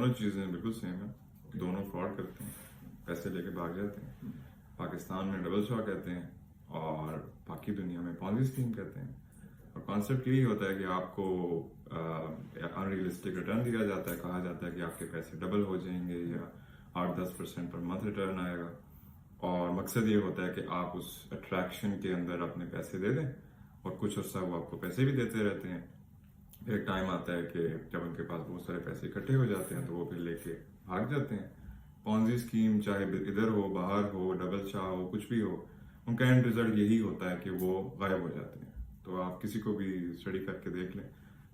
दोनों चीज़ें बिल्कुल सेम है, दोनों फ्रॉड करते हैं, पैसे लेके भाग जाते हैं। पाकिस्तान में डबल शॉ कहते हैं और बाकी दुनिया में पॉन्जी स्कीम कहते हैं। और कॉन्सेप्ट यही होता है कि आपको अनरियलिस्टिक रिटर्न दिया जाता है, कहा जाता है कि आपके पैसे डबल हो जाएंगे या 8-10% पर मंथ रिटर्न आएगा। और मकसद ये होता है कि आप उस अट्रैक्शन के अंदर अपने पैसे दे दें और कुछ अर्सा वो आपको पैसे भी देते रहते हैं। फिर एक टाइम आता है कि जब उनके पास बहुत सारे पैसे इकट्ठे हो जाते हैं तो वो फिर लेके भाग जाते हैं। पॉन्जी स्कीम चाहे इधर हो, बाहर हो, डबल शाह हो, कुछ भी हो, उनका एंड रिजल्ट यही होता है कि वो गायब हो जाते हैं। तो आप किसी को भी स्टडी करके देख लें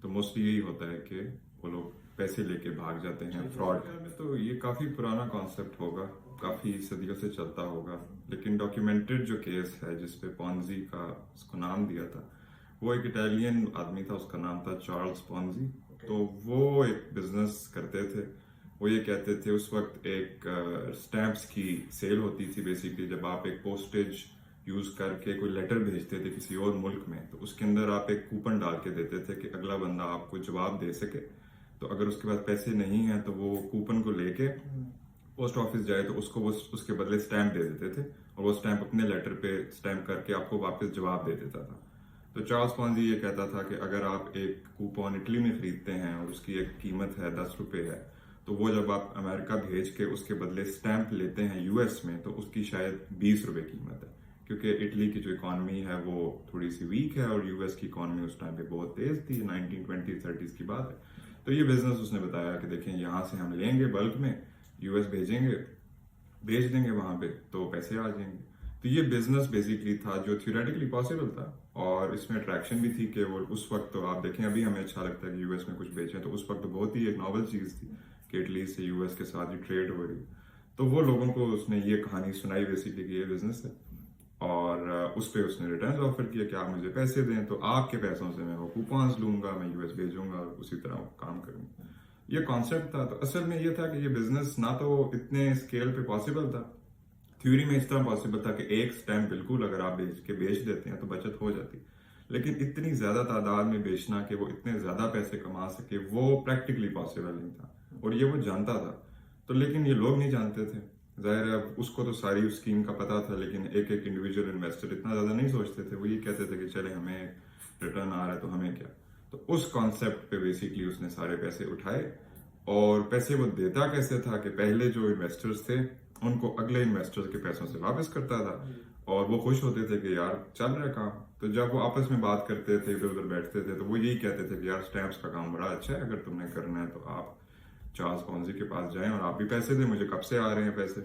तो मोस्टली यही होता है कि वो लोग पैसे लेके भाग जाते हैं फ्रॉड में। तो ये काफी पुराना कॉन्सेप्ट होगा, काफी सदियों से चलता होगा, लेकिन डॉक्यूमेंटेड जो केस है जिसपे पॉन्जी का उसको नाम दिया था, वो एक इटालियन आदमी था, उसका नाम था चार्ल्स पॉन्जी। तो वो एक बिजनेस करते थे। वो ये कहते थे, उस वक्त एक स्टैंप्स की सेल होती थी बेसिकली, जब आप एक पोस्टेज यूज करके कोई लेटर भेजते थे किसी और मुल्क में, तो उसके अंदर आप एक कूपन डाल के देते थे कि अगला बंदा आपको जवाब दे सके। तो अगर उसके पास पैसे नहीं है तो वो कूपन को लेके पोस्ट ऑफिस जाए तो उसको वो उसके बदले स्टैंप दे देते थे और वो स्टैंप अपने लेटर पे स्टैंप करके आपको वापस जवाब दे देता था। तो चार्ल्स पॉन्जी ये कहता था कि अगर आप एक कूपन इटली में खरीदते हैं और उसकी एक कीमत है 10 रुपए है, तो वो जब आप अमेरिका भेज के उसके बदले स्टैंप लेते हैं यूएस में, तो उसकी शायद 20 रुपए कीमत है, क्योंकि इटली की जो इकॉनमी है वो थोड़ी सी वीक है और यूएस की इकॉनमी उस टाइम पे बहुत तेज थी, 1920-30s की बात है। तो ये बिजनेस उसने बताया कि देखें, यहाँ से हम लेंगे बल्क में, यूएस भेजेंगे, भेज देंगे वहां पे, तो पैसे आ जाएंगे। तो ये बिजनेस बेसिकली था जो थियोरेटिकली पॉसिबल था और इसमें अट्रैक्शन भी थी कि वो उस वक्त, तो आप देखें अभी हमें अच्छा लगता है कि यूएस में कुछ बेचें, तो उस वक्त तो बहुत ही एक नॉवल चीज थी कि इटली से यूएस के साथ ही ट्रेड हो रही। तो वो लोगों को उसने ये कहानी सुनाई बेसिकली कि ये बिजनेस है और उस पर उसने रिटर्न ऑफर किया कि आप मुझे पैसे दें तो आपके पैसों से मैं वो कूपन्स लूंगा, मैं यूएस भेजूंगा और उसी तरह काम करूंगा। ये कॉन्सेप्ट था। तो असल में ये था कि ये बिजनेस ना तो इतने स्केल पे पॉसिबल था, थ्योरी में इस तरह पॉसिबल था कि एक स्टैम्प बिल्कुल अगर आप बेच देते हैं तो बचत हो जाती, लेकिन इतनी ज्यादा तादाद में बेचना कि वो इतने ज्यादा पैसे कमा सके वो प्रैक्टिकली पॉसिबल नहीं था और ये वो जानता था। तो लेकिन ये लोग नहीं जानते थे, जाहिर है उसको तो सारी उस स्कीम का पता था, लेकिन एक एक इंडिविजुअल इन्वेस्टर इतना ज्यादा नहीं सोचते थे। वो ये कहते थे कि चले हमें रिटर्न आ रहा है तो हमें क्या। तो उस कॉन्सेप्ट पे बेसिकली उसने सारे पैसे उठाए। और पैसे वो देता कैसे था कि पहले जो इन्वेस्टर्स थे उनको अगले इन्वेस्टर्स के पैसों से वापस करता था और वो खुश होते थे कि यार चल रहा है काम। तो जब वो आपस में बात करते थे, इधर उधर बैठते थे, तो वो यही कहते थे कि यार स्टैम्प्स का काम बड़ा अच्छा है, अगर तुमने करना है तो आप चार्ल्स पॉन्जी के पास जाएं और आप भी पैसे दें, मुझे कब से आ रहे हैं पैसे।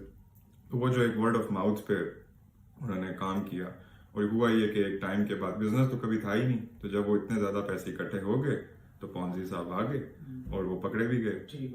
तो वो जो एक वर्ड ऑफ माउथ पे उन्होंने काम किया और हुआ ये कि एक टाइम के बाद, बिजनेस तो कभी था ही नहीं, तो जब वो इतने ज्यादा पैसे इकट्ठे हो गए तो पॉन्जी साहब आ गए और वो पकड़े भी गए।